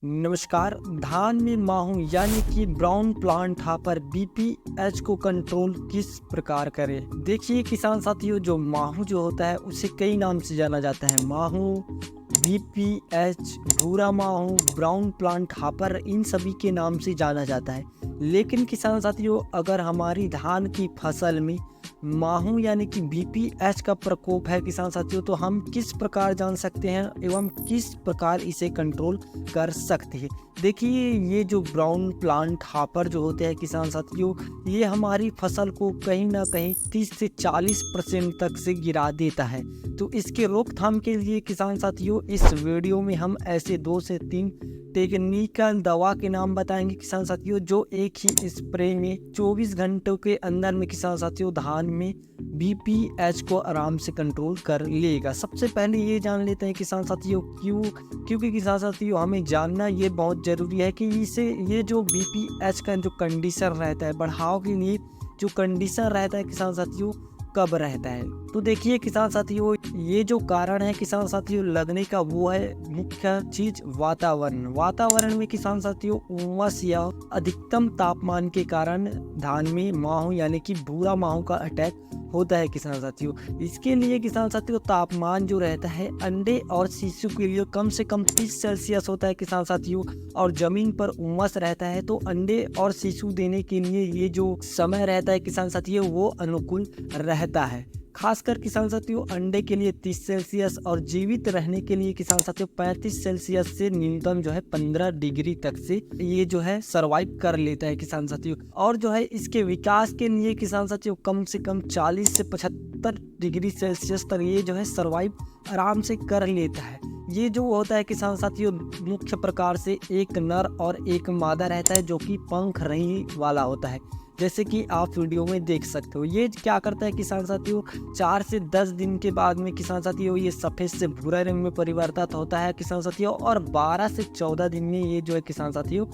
नमस्कार। धान में माहू यानी कि ब्राउन प्लांट हापर बीपीएच को कंट्रोल किस प्रकार करें। देखिए किसान साथियों, जो माहू जो होता है उसे कई नाम से जाना जाता है। माहू, बीपीएच, भूरा माहू, ब्राउन प्लांट हापर, इन सभी के नाम से जाना जाता है। लेकिन किसान साथियों, अगर हमारी धान की फसल में माहू यानी कि बीपीएच का प्रकोप है किसान साथियों, तो हम किस प्रकार जान सकते हैं एवं किस प्रकार इसे कंट्रोल कर सकते हैं। देखिए, ये जो ब्राउन प्लांट हापर जो होते हैं किसान साथियों, ये हमारी फसल को कहीं ना कहीं 30 से 40% तक से गिरा देता है। तो इसके रोकथाम के लिए किसान साथियों, इस वीडियो में हम ऐसे 2 से 3 टेक्निकल दवा के नाम बताएंगे किसान साथियों, जो एक ही स्प्रे में 24 घंटों के अंदर में किसान साथियों धान में बीपीएच को आराम से कंट्रोल कर लेगा। सबसे पहले ये जान लेते हैं किसान साथियों, क्योंकि किसान साथियों हमें जानना ये बहुत ज़रूरी है कि इसे ये जो बीपीएच का जो कंडीशन रहता है बढ़ाव के लिए, जो कंडीशन रहता है किसान साथियों कब रहता है। तो देखिए किसान साथियों, ये जो कारण है किसान साथियों लगने का, वो है मुख्य चीज वातावरण में किसान साथियों उमस या अधिकतम तापमान के कारण धान में माहू यानी कि भूरा माहू का अटैक होता है किसान साथियों। इसके लिए किसान साथियों तापमान जो रहता है अंडे और शिशु के लिए कम से कम 30 सेल्सियस होता है किसान साथियों, और जमीन पर उमस रहता है तो अंडे और शिशु देने के लिए ये जो समय रहता है किसान साथियों वो अनुकूल रहता है। खासकर किसान साथियों अंडे के लिए 30 सेल्सियस और जीवित रहने के लिए किसान साथियों 35 सेल्सियस से न्यूनतम जो है 15 डिग्री तक से ये जो है सरवाइव कर लेता है किसान साथियों। और जो है इसके विकास के लिए किसान साथियों कम से कम 40 से 75 डिग्री सेल्सियस तक ये जो है सरवाइव आराम से कर लेता है। ये जो होता है किसान साथियों मुख्य प्रकार से एक नर और एक मादा रहता है, जो कि पंख रही वाला होता है, जैसे कि आप वीडियो में देख सकते हो। ये क्या करता है किसान साथियों, 4 से 10 दिन के बाद में किसान साथियों ये सफ़ेद से भूरा रंग में परिवर्तित होता है किसान साथियों, और 12 से 14 दिन में ये जो है किसान साथियों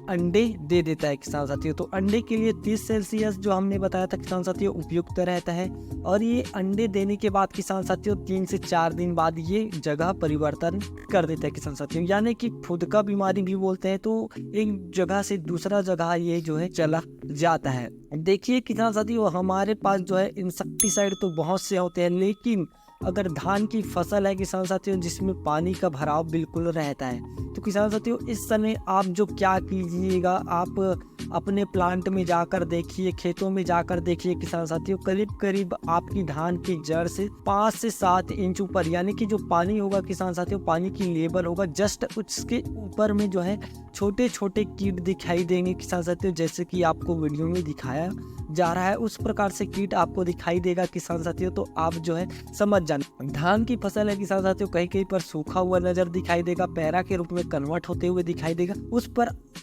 अंडे दे देता है किसान साथियों। तो अंडे के लिए 30 सेल्सियस जो हमने बताया था किसान साथियों उपयुक्त रहता है। और ये अंडे देने के बाद किसान साथियों 3 से 4 दिन बाद ये जगह परिवर्तन कर देता है किसान साथियों, यानी कि फुदका बीमारी भी बोलते हैं। तो एक जगह से दूसरा जगह ये जो है चला जाता है। देखिए किसान साथियों, हमारे पास जो है इंसेक्टिसाइड तो बहुत से होते हैं, लेकिन अगर धान की फसल है किसान साथियों जिसमें पानी का भराव बिल्कुल रहता है, तो किसान साथियों इस समय आप जो क्या कीजिएगा, आप अपने प्लांट में जाकर देखिए, खेतों में जाकर देखिए किसान साथियों, करीब करीब आपकी धान की जड़ से 5 से 7 इंच ऊपर, यानी कि जो पानी होगा किसान साथियों, पानी की लेवल होगा जस्ट उसके ऊपर में जो है छोटे छोटे कीट दिखाई देंगे किसान साथियों, जैसे कि आपको वीडियो में दिखाया जा रहा है उस प्रकार से कीट आपको दिखाई देगा किसान साथियों। तो आप जो है समझ जाना, धान की फसल है किसान साथियों कहीं कहीं पर सूखा हुआ नजर दिखाई देगा, पैरा के रूप में कन्वर्ट होते हुए दिखाई देगा।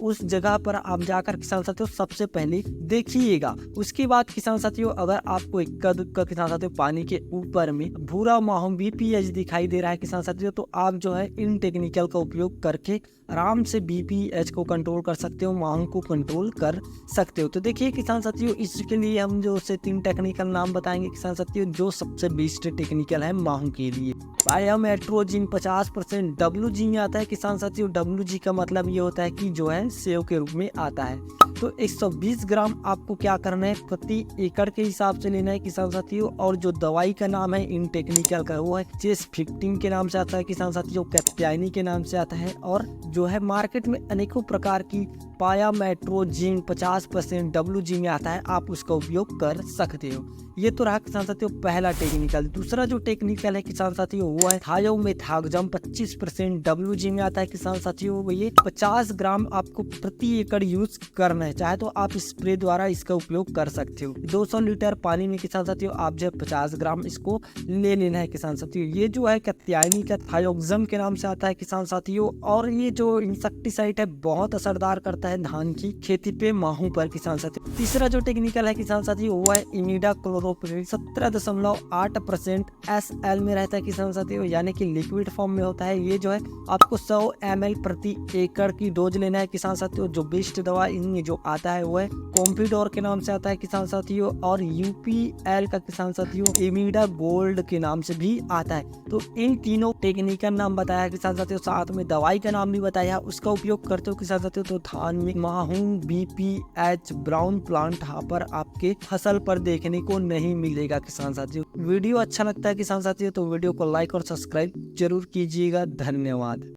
उस जगह पर आप जाकर किसान साथियों सबसे पहले देखिएगा। उसके बाद किसान साथियों अगर आपको इक्का दुक्का किसान साथियों पानी के ऊपर में भूरा माहू बीपीएच दिखाई दे रहा है किसान साथियों, तो आप जो है इन टेक्निकल का उपयोग करके आराम से बीपीएच को कंट्रोल कर सकते हो, माहू को कंट्रोल कर सकते हो। तो देखिए किसान साथियों, इसके लिए हम जो से 3 टेक्निकल नाम बताएंगे किसान साथियों, जो सबसे बेस्ट टेक्निकल है माहू के लिए। पायामेट्रोजिन 50% डब्ल्यूजी में आता है किसान साथियों। डब्ल्यूजी का मतलब ये होता है कि जो है सेव के रूप में आता है। तो 120 ग्राम आपको क्या करना है, प्रति एकड़ के हिसाब से लेना है किसान साथियों। और जो दवाई का नाम है इन टेक्निकल का, वो है चेस 15 के नाम से आता है किसान साथियों, कैप्टाइनी के नाम से आता है। और जो है मार्केट में अनेकों प्रकार की पायामेट्रोजिन 50% डब्ल्यूजी में आता है, आप उसका उपयोग कर सकते हो। ये तो रहा किसान साथियों पहला टेक्निकल। दूसरा जो टेक्निकल है किसान साथियों वो है थायोमेथाक्सम 25% डब्ल्यूजी में आता है किसान साथियों। ये 50 ग्राम आपको प्रति एकड़ यूज करना है, चाहे तो आप स्प्रे द्वारा इसका उपयोग कर सकते हो। 200 लीटर पानी में किसान साथियों आप जो 50 ग्राम इसको ले लेना है किसान साथियों। ये जो है कैप्टाइनी का थायोक्सम के नाम से आता है किसान साथियों। और ये जो इंसेक्टिसाइड है बहुत असरदार करता होता है धान की खेती पे माहू पर किसान साथियों। तीसरा जो टेक्निकल है किसान साथियों वो है इमिडा क्लोरोप्रिल 17.8% SL में रहता है किसान साथियों, यानी कि लिक्विड फॉर्म में होता है। ये जो है आपको 100 ml प्रति एकड़ की डोज लेना है किसान साथियों। जो बेस्ट दवा इनमें जो आता है वो है कॉम्पिडोर के नाम से आता है किसान साथियों, और UPL का किसान साथियों इमिडा गोल्ड के नाम से भी आता है। तो इन तीनों टेक्निकल नाम बताया किसान साथियों, साथ में दवाई का नाम भी बताया। उसका उपयोग करते हो किसान साथियों तो धान में माहू BPH ब्राउन प्लांट हापर आपके फसल पर देखने को नहीं मिलेगा किसान साथियों। वीडियो अच्छा लगता है किसान साथियों तो वीडियो को लाइक और सब्सक्राइब जरूर कीजिएगा। धन्यवाद।